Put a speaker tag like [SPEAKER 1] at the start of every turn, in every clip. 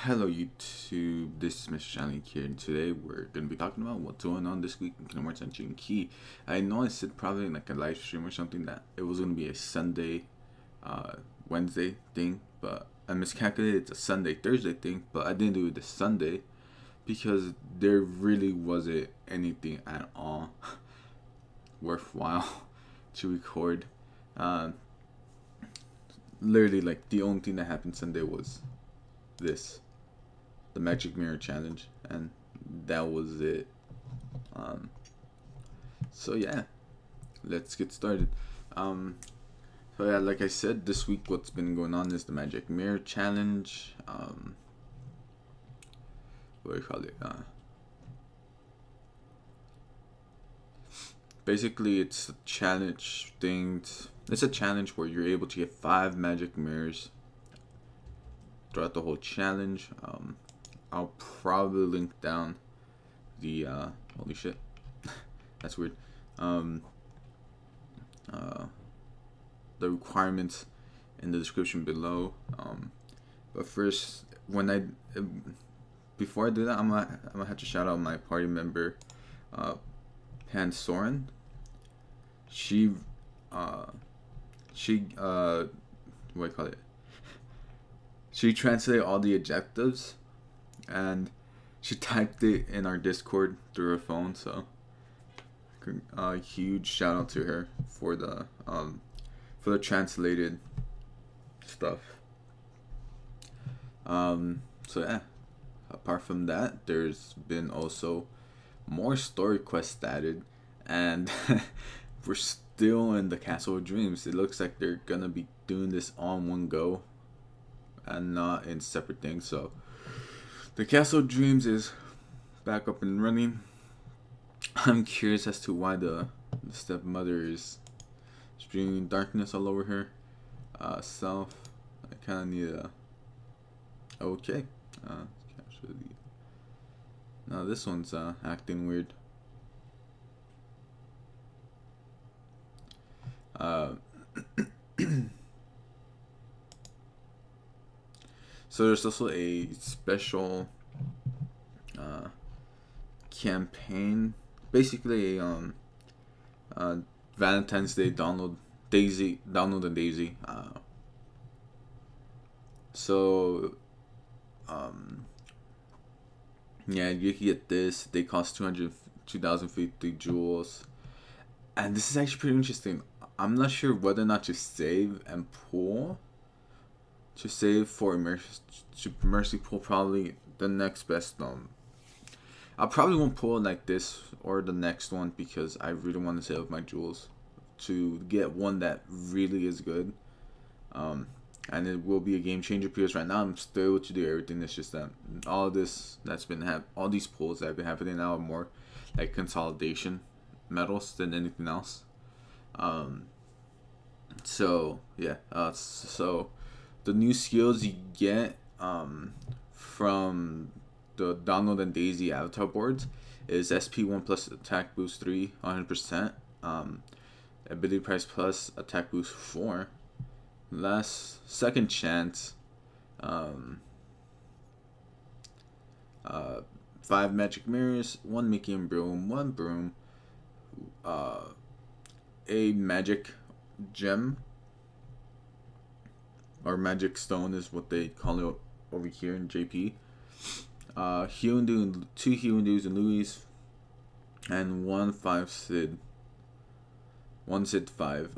[SPEAKER 1] Hello YouTube, this is Mr. Johnny here, and today we're going to be talking about what's going on this week in Kingdom Hearts and Key. I know I said probably in like a live stream or something that it was going to be a Sunday, Wednesday thing, but I miscalculated. It's a Sunday, Thursday thing, but I didn't do it this Sunday because there really wasn't anything at all worthwhile to record. Literally, like, the only thing that happened Sunday was the Magic Mirror Challenge, and that was it. So yeah, let's get started. So yeah, like I said, this week what's been going on is the Magic Mirror Challenge. What do you call it? Basically, it's a challenge thing. It's a challenge where you're able to get 5 magic mirrors throughout the whole challenge. I'll probably link down the holy shit, that's weird. The requirements in the description below. But first, before I do that, I'm gonna have to shout out my party member, Pan Soren. She what do I call it? She translated all the objectives, and she typed it in our Discord through her phone. So, huge shout out to her for the translated stuff. So yeah. Apart from that, there's been also more story quests added, and we're still in the Castle of Dreams. It looks like they're gonna be doing this all in one go and not in separate things. So the Castle of Dreams is back up and running. I'm curious as to why the stepmother is spewing darkness all over her self. I kind of need a okay. Now this one's acting weird. So there's also a special campaign, basically a Valentine's Day Donald&Daisy. So yeah, you can get this. They cost 2,050 jewels, and this is actually pretty interesting. I'm not sure whether or not to save and pull. To save for Mercy Pool, probably the next best. I probably won't pull like this or the next one because I really want to save my jewels to get one that really is good. And it will be a game changer because right now I'm still able to do everything. It's just that all these pulls that have been happening now are more like consolidation medals than anything else. So yeah, so the new skills you get from the Donald&Daisy avatar boards is SP1 plus attack boost 3, 100%. Ability price plus attack boost 4. Second chance, 5 magic mirrors, 1 Mickey and broom, 1 broom, a magic gem, or magic stone is what they call it over here in JP. 2 Huey and Louie's, and 1 Sid 5.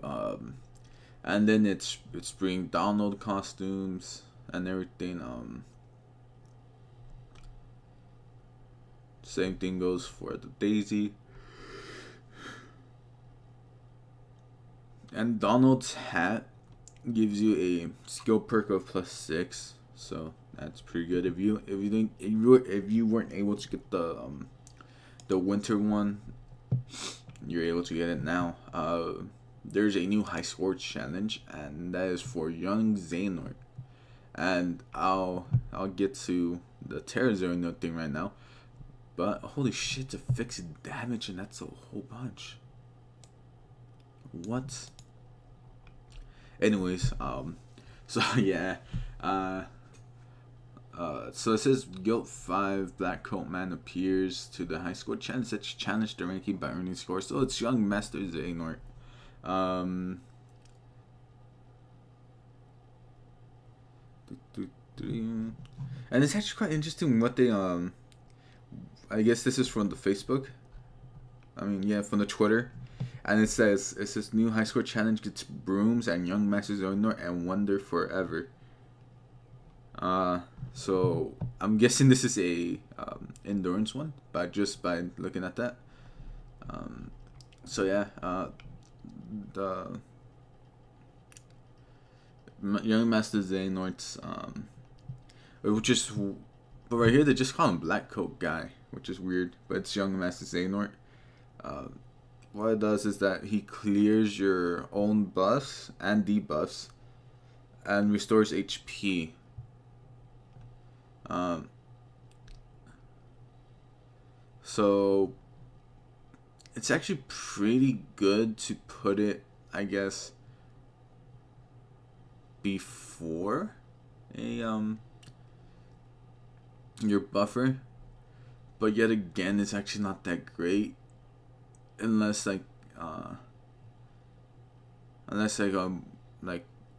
[SPEAKER 1] And then it's bringing Donald costumes and everything. Same thing goes for the Daisy. And Donald's hat gives you a skill perk of +6, so that's pretty good. If you weren't able to get the winter one, you're able to get it now. There's a new high score challenge, and that is for young Xehanort. And I'll get to the Terranort thing right now. But holy shit, to fix damage, and that's a whole bunch. What? Anyways, so yeah, So it says Guild 5 Black Coat Man appears to the high score challenge that challenged the ranking by earning scores. So it's young Master Xehanort. And it's actually quite interesting what they I guess this is from the Facebook. I mean, yeah, from the Twitter. And it says new high score challenge gets brooms and young Master Xehanort and wonder forever. So I'm guessing this is a endurance one, but just by looking at that. So yeah, the young Master Xehanort's which is, but right here they just call him Black Coat Guy, which is weird. But it's young Master Xehanort. What it does is that he clears your own buffs and debuffs, and restores HP. So it's actually pretty good to put it, I guess, before a your buffer, but yet again it's actually not that great unless like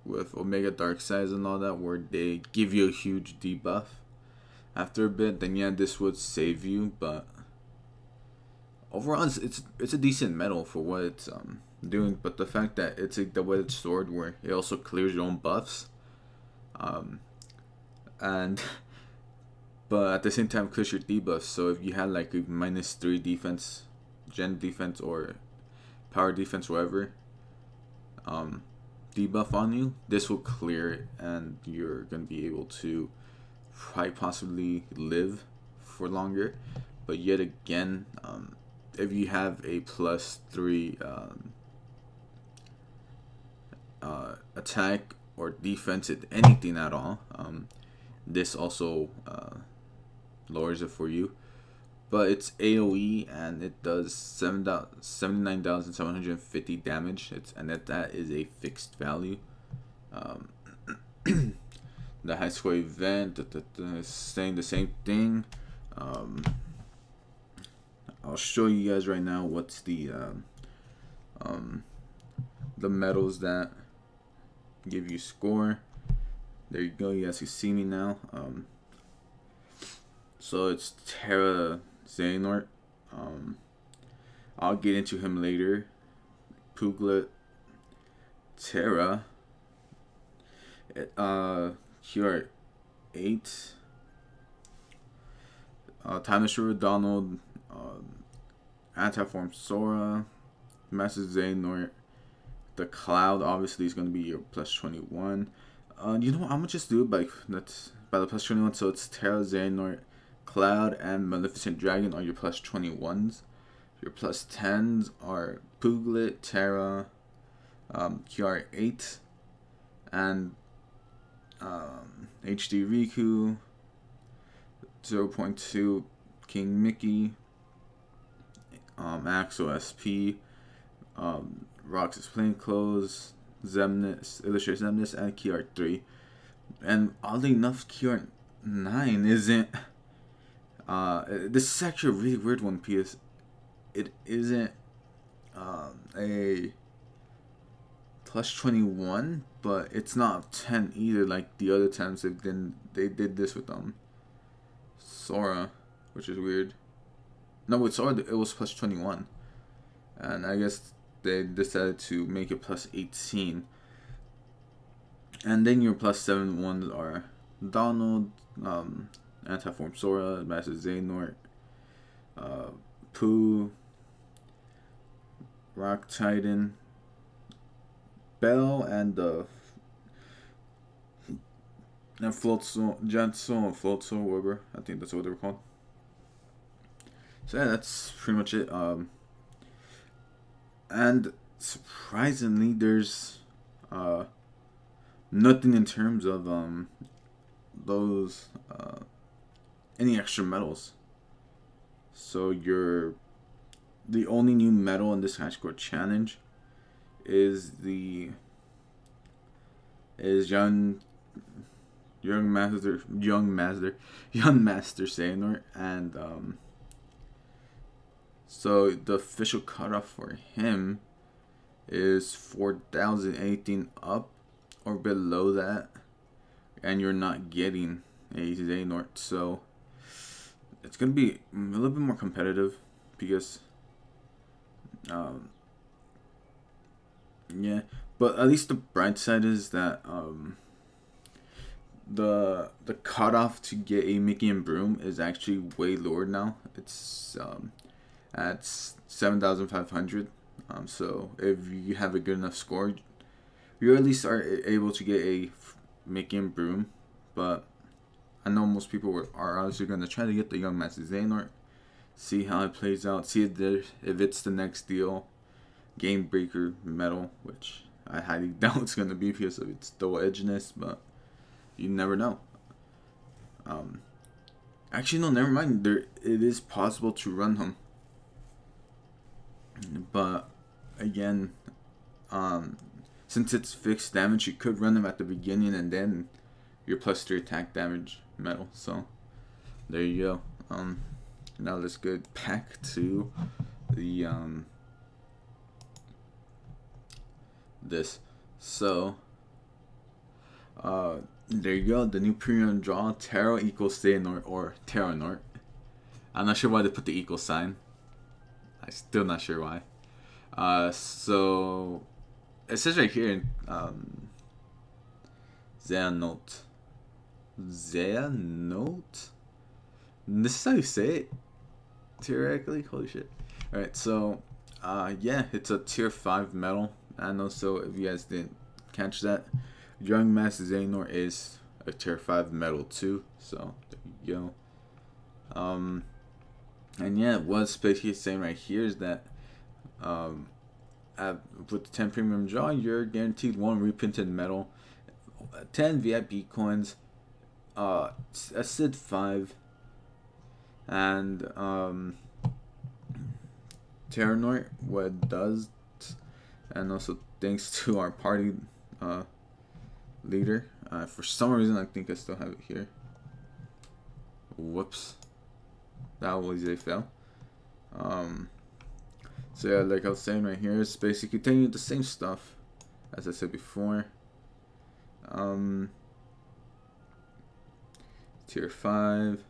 [SPEAKER 1] with Omega Dark Sides and all that, where they give you a huge debuff after a bit, then yeah, this would save you. But overall it's a decent medal for what it's doing. But the fact that it's a double-edged sword where it also clears your own buffs, and but at the same time clears your debuffs. So if you had like a -3 defense, gen defense, or power defense, whatever, debuff on you, this will clear it, and you're gonna be able to quite possibly live for longer. But yet again, if you have a +3 attack or defense, anything at all, this also lowers it for you. But it's AoE and it does 79,750 damage. And that is a fixed value. The high score event is saying the same thing. I'll show you guys right now what's the medals that give you score. There you go. You guys can see me now. So it's Terra Xehanort. I'll get into him later. Puglet, Terra, QR 8, Time Destroyer Donald, Antiform Sora, Master Xehanort. The Cloud obviously is going to be your +21. You know what? I'm gonna just do it by the +21. So it's Terra, Xehanort, Cloud, and Maleficent Dragon are your +21s. Your +10s are Puglet, Terra, QR8, and HD Riku, 0.2 King Mickey, Axel SP, Roxas Plainclothes, Xemnas, Illustrator Xemnas, and QR3. And oddly enough, QR9 isn't. This is actually a really weird one, PS. It isn't a +21, but it's not 10 either, like the other times they did this with Sora, which is weird. No, with Sora it was +21, and I guess they decided to make it +18. And then your +7 ones are Donald, Antiform Sora, Master Xehanort, Pooh, Rock Titan, Bell, and Float Soul, Giant Soul, and Float Soul, whatever. I think that's what they were called. So yeah, that's pretty much it. And surprisingly, there's nothing in terms of those any extra medals. So the only new medal in this high score challenge is young young master Xehanort, and so the official cutoff for him is 4,018 up or below that, and you're not getting a Xehanort, so it's gonna be a little bit more competitive because yeah, but at least the bright side is that the cutoff to get a Mickey and Broom is actually way lower now. It's at 7,500. So if you have a good enough score, you at least are able to get a Mickey and Broom. But I know most people are obviously going to try to get the Young Master Xehanort, see how it plays out, see if it's the next deal, game breaker medal, which I highly doubt it's going to be because of its double edgedness, but you never know. Actually, no, never mind. It is possible to run him, but again, since it's fixed damage, you could run him at the beginning and then your +3 attack damage medal. So there you go. Now let's go back to the this. So there you go. The new premium draw, Terra equals Xehanort or Terranort. I'm not sure why they put the equal sign. I'm still not sure why. So it says right here, Xehanort. Xehanort? This is how you say it? Theoretically? Holy shit. Alright, so yeah, it's a tier 5 medal. And also, if you guys didn't catch that, Young Master Xehanort is a tier 5 medal too. So there you go. And yeah, what's basically saying right here is that with the 10 premium draw, you're guaranteed 1 reprinted medal, 10 VIP coins, a Sid 5, and Terranort, what it does, and also thanks to our party leader. For some reason, I think I still have it here. Whoops. That was a fail. So yeah, like I was saying right here, it's basically telling you the same stuff as I said before. Tier 5,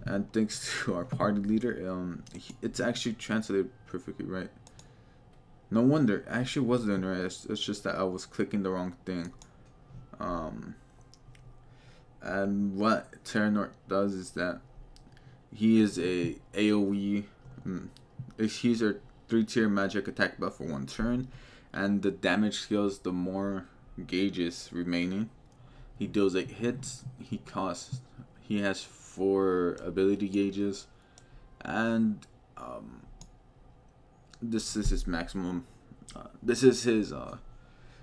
[SPEAKER 1] and thanks to our party leader, it's actually translated perfectly right. No wonder, it actually was doing right. It's just that I was clicking the wrong thing. And what Terranort does is that he is a AoE. He's a 3-tier magic attack buff for 1 turn, and the damage scales the more gauges remaining. He deals 8 hits. He has 4 ability gauges, and this is his maximum. This is his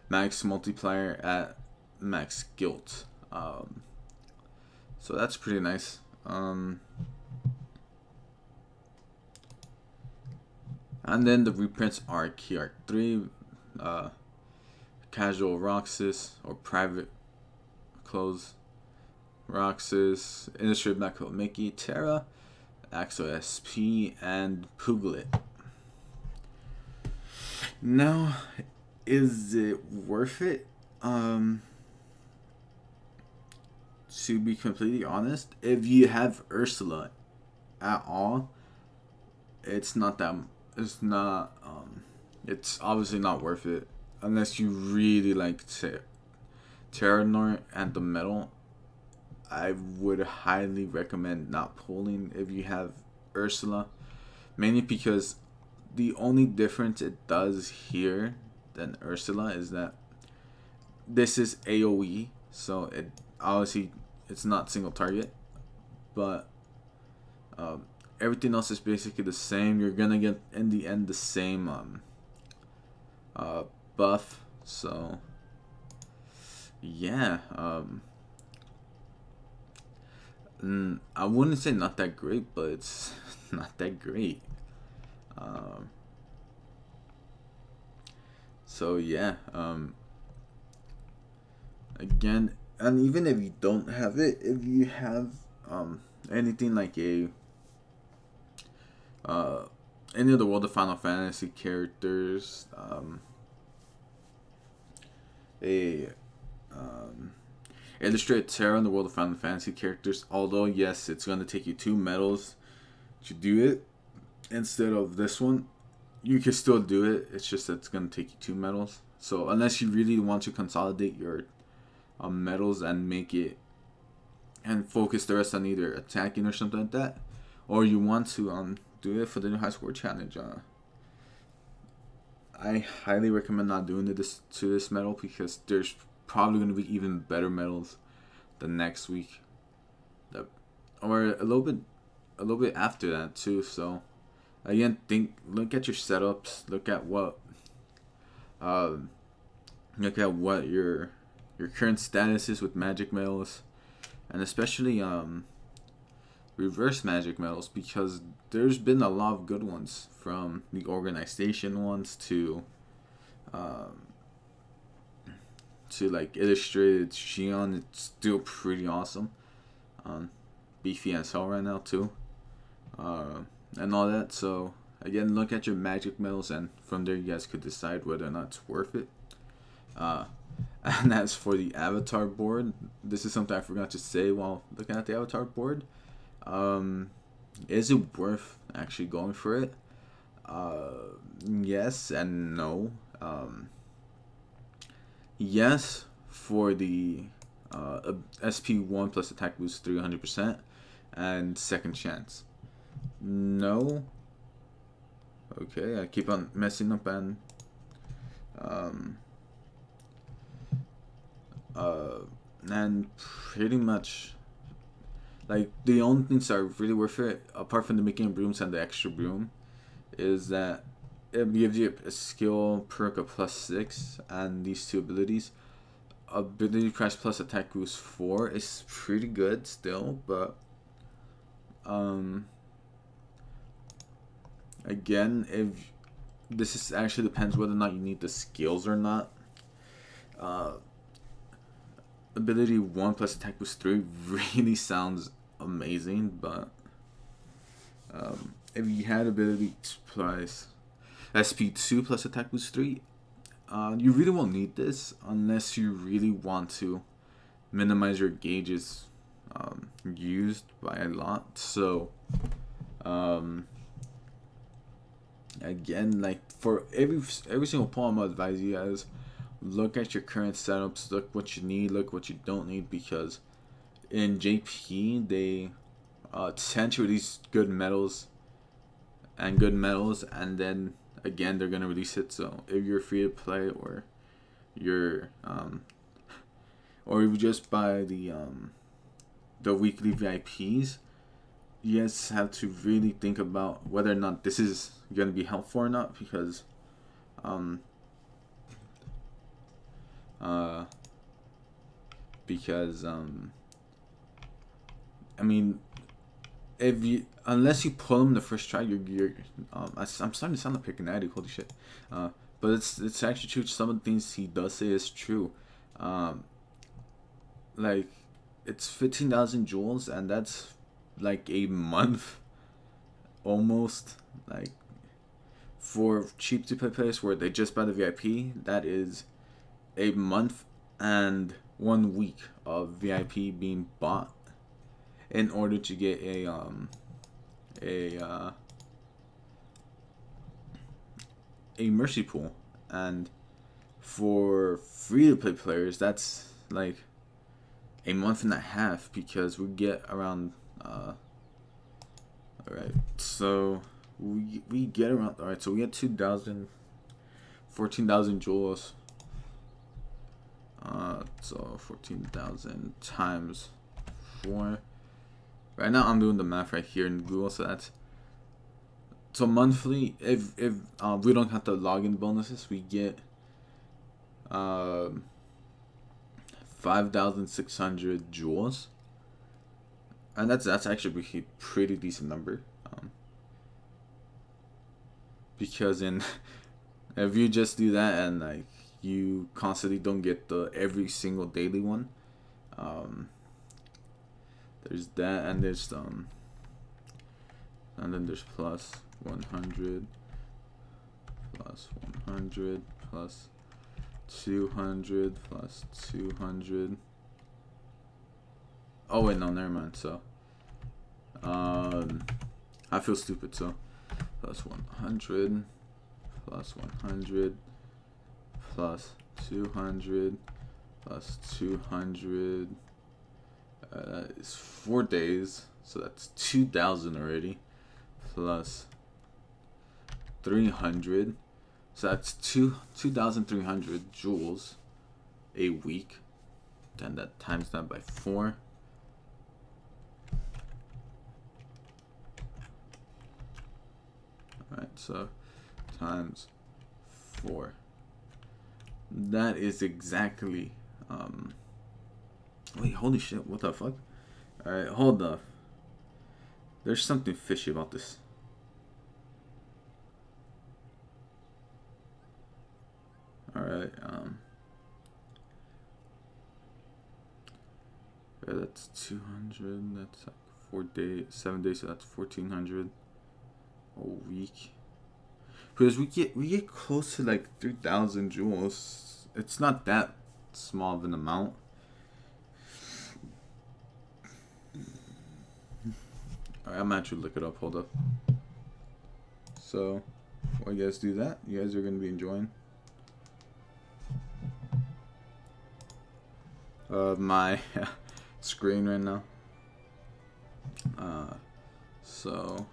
[SPEAKER 1] max multiplier at max guilt. So that's pretty nice. And then the reprints are Key Art 3, Casual Roxas, or Private Clothes Roxas, Illustrated Black Hole Mickey, Terra, Axo SP, and Puglet. Now, is it worth it? To be completely honest, if you have Ursula at all, it's not that. It's not. It's obviously not worth it unless you really like Terranort and the metal. I would highly recommend not pulling if you have Ursula, mainly because the only difference it does here than Ursula is that this is AoE, so it obviously it's not single target, but everything else is basically the same. You're gonna get in the end the same buff. So yeah, I wouldn't say not that great, but it's not that great. So yeah, again, And even if you don't have it, if you have anything like a any of the World of Final Fantasy characters, a illustrated Terra in the World of Final Fantasy characters, although yes, it's going to take you 2 medals to do it instead of this one, you can still do it. It's just that it's going to take you 2 medals. So unless you really want to consolidate your medals and make it and focus the rest on either attacking or something like that, or you want to do it for the new high score challenge, I highly recommend not doing this to this medal, because there's probably going to be even better medals the next week, or a little bit after that too. So again, look at your setups, look at what your current status is with magic medals, and especially reverse magic medals, because there's been a lot of good ones, from the organization ones to like illustrated Xehanort. It's still pretty awesome. Beefy as hell right now too, and all that. So again, look at your magic medals, and from there you guys could decide whether or not it's worth it. And as for the avatar board, this is something I forgot to say while looking at the avatar board. Is it worth actually going for it? Yes and no. Yes, for the SP1 plus attack boost 300% and second chance. No. Okay, I keep on messing up and pretty much, like, the only things that are really worth it, apart from the making brooms and the extra broom, is that it gives you a skill perk of +6 and these 2 abilities. Ability price plus attack boost 4 is pretty good still, but again, if this is actually depends whether or not you need the skills or not. Ability 1 plus attack boost 3 really sounds amazing, but if you had ability plus SP2 plus attack boost 3, you really won't need this unless you really want to minimize your gauges used by a lot. So again, like, for every single poem, I'll advise you guys, look at your current setups, look what you need, look what you don't need, because in JP they tend to release good medals, and then again they're gonna release it. So if you're free to play, or you're or if you just buy the weekly VIPs, you guys have to really think about whether or not this is gonna be helpful or not, because I mean, if you, unless you pull them the first try, you're I'm starting to sound like Picanatic, holy shit. But it's actually true. Some of the things he does say is true. Like, it's 15,000 jewels, and that's like a month almost. Like, for cheap to play players where they just buy the VIP, that is a month and 1 week of VIP being bought in order to get a mercy pool. And for free to play players, that's like a month and a half, because we get around alright, so we get around, alright, so we get 14,000 jewels. So 14,000 times 4. Right now I'm doing the math right here in Google, so that's, so monthly, if we don't have the login bonuses, we get 5,600 jewels, and that's actually a pretty decent number, because if you just do that and like you constantly don't get the every single daily one, There's that, and there's and then there's plus 100, plus 100, plus 200, plus 200. Oh wait, no, never mind. So I feel stupid. So plus 100, plus 100, plus 200, plus 200. Is 4 days, so that's 2,000 already. Plus 300, so that's 2,300 joules a week. Then that times that by 4. Alright, so times 4. That is exactly wait, holy shit, what the fuck? Alright, hold up. There's something fishy about this. Alright, yeah, that's 200, that's like 4 days, 7 days, so that's 1,400 a week. Because we get close to like 3,000 joules. It's not that small of an amount. Alright, I'm actually look it up, hold up. So while you guys do that, you guys are gonna be enjoying my screen right now. So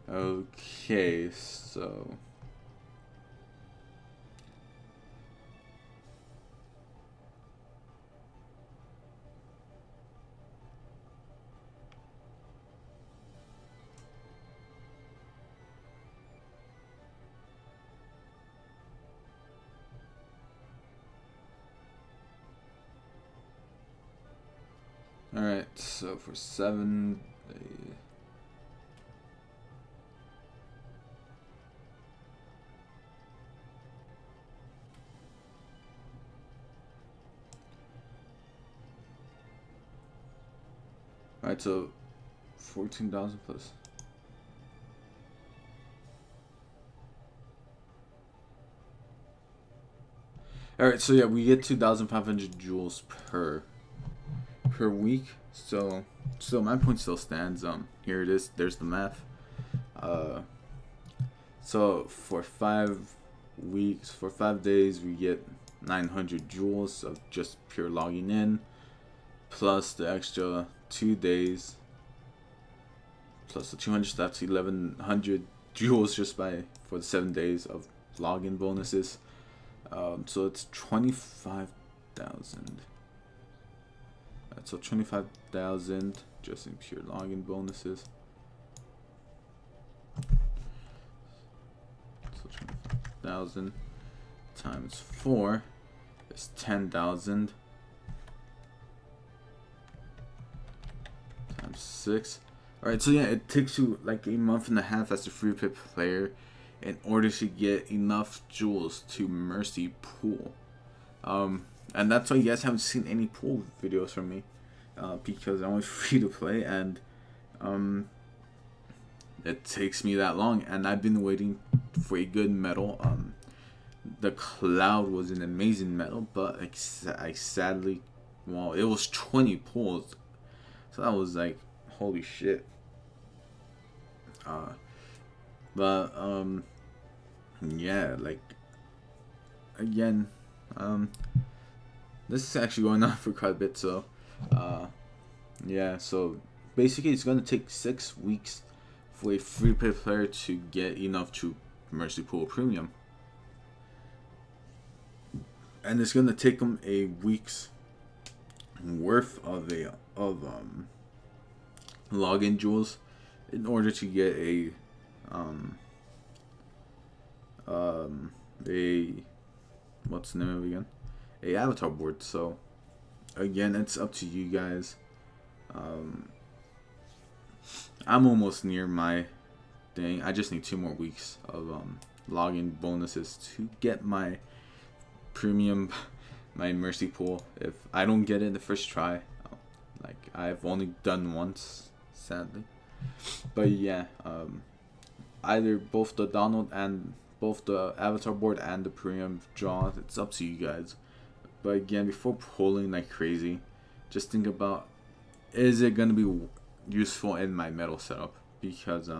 [SPEAKER 1] okay, so alright, so for 7 days. Alright, so 14,000 plus. Alright, so yeah, we get 2,500 joules per week. So my point still stands. Here it is. There's the math. So for 5 weeks, for 5 days, we get 900 joules of just pure logging in, plus the extra 2 days, plus the 200. That's 1,100 joules just for the 7 days of login bonuses. So it's 25,000. So 25,000 just in pure login bonuses. So 25,000 times 4 is 10,000 times 6. Alright, so yeah, it takes you like a month and a half as a free play player in order to get enough joules to mercy pool. And that's why you guys haven't seen any pool videos from me, because I'm always free to play, and it takes me that long, and I've been waiting for a good medal. The Cloud was an amazing medal, but I sadly, well, it was 20 pulls, so that was like, holy shit. But yeah, like again, this is actually going on for quite a bit, so yeah, so basically it's going to take 6 weeks for a free-to-play player to get enough to Mercy Pool Premium. And it's going to take them a week's worth of login jewels in order to get a what's the name of it again? A avatar board. So again, it's up to you guys. I'm almost near my thing. I just need 2 more weeks of login bonuses to get my premium, my Mercy Pool. If I don't get it the first try, like I've only done once, sadly. But yeah, either both the Donald and both the avatar board and the premium draw, it's up to you guys. But again, before pulling like crazy, just think about, is it gonna be useful in my metal setup? Because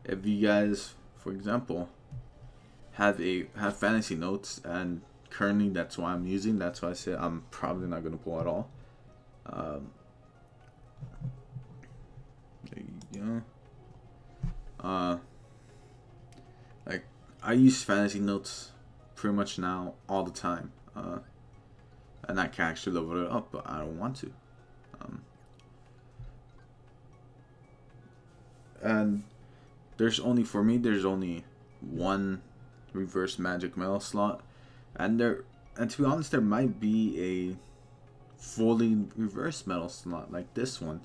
[SPEAKER 1] if you guys, for example, have fantasy notes, and currently that's why I'm using, that's why I said I'm probably not gonna pull at all. There you go. Like I use fantasy notes pretty much now all the time, and I can actually level it up, but I don't want to. And there's only, for me, there's only one reverse magic metal slot, and to be honest, there might be a fully reverse metal slot like this one,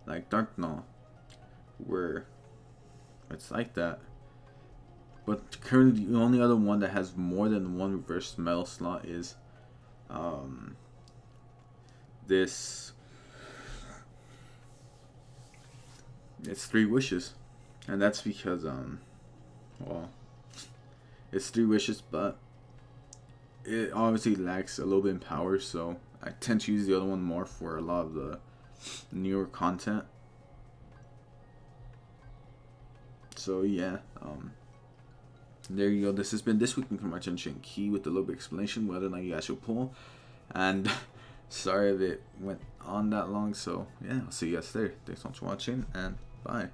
[SPEAKER 1] like Dark Null, where it's like that. But currently the only other one that has more than one reverse metal slot is this. It's 3 wishes, and that's because well, it's 3 wishes, but it obviously lacks a little bit in power, so I tend to use the other one more for a lot of the newer content. So yeah, there you go. This has been This Week in Commercial Key with a little bit of explanation whether or not you guys should pull. And sorry if it went on that long, so yeah, I'll see you guys there. Thanks so much for watching, and bye.